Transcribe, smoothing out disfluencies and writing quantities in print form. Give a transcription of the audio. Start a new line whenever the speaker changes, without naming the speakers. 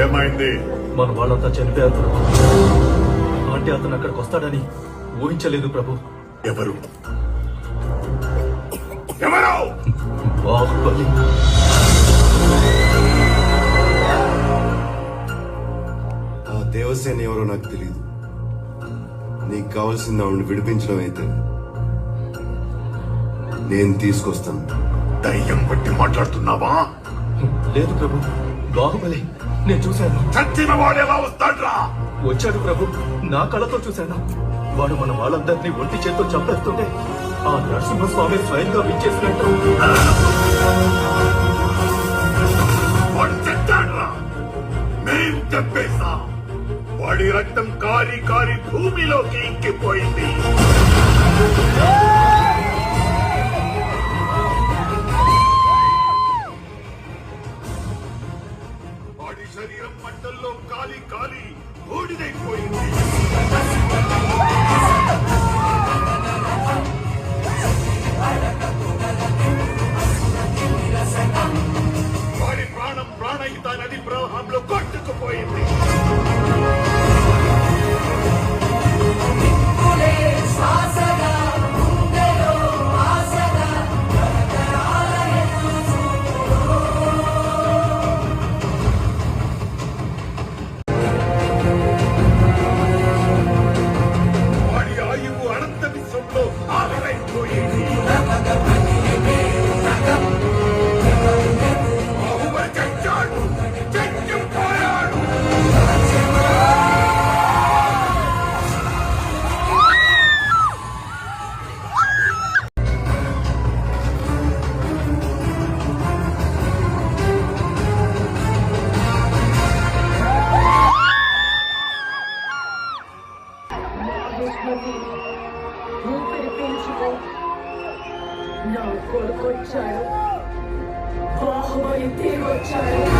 ఏమైంది?
మన వాళ్ళంతా చనిపోయారు ప్రభు. అంటే అతను అక్కడికి వస్తాడని ఊహించలేదు ప్రభు.
ఎవరు? ఎవరు?
బాహుబలి.
ఆ దేవసేన ఎవరో నాకు తెలియదు. నీకు కావాల్సింది ఆవిడని విడిపించడం అయితే నేను తీసుకొస్తాను.
దయ్యం పట్టి మాట్లాడుతున్నావా?
లేదు ప్రభు, బాహుబలి నేను చూశాను.
చచ్చిన వాడు ఎలా వస్తాడ్రా?
వచ్చాడు ప్రభు, నా కళ్ళతో చూశాను. వాడు మన వాళ్ళందరినీ ఒంటి చేత్తో చంపేస్తుంటే ఆ నరసింహస్వామి స్వయంగా విచ్చేసినట్టు.
వాడు చచ్చాడ్రా, మేం చంపేశాం. వాడి రక్తం కారి కారి భూమిలోకి ఇంకిపోయింది. వాడి శరీరం మంటల్లో కాలి కాలి బూడిదైపోయింది. వాడి ప్రాణం ప్రాణహిత నది ప్రవాహంలో కొట్టుకుపోయింది. వాడి ఆయువు అనంత విశ్వంలో ఆవిరైపోయింది. బాహుబలి చచ్చాడు, చచ్చిపోయాడు.
ఊపిరి పీల్చుకో. నా కొడుకొచ్చాడు, బాహుబలి తిరిగొచ్చాడు.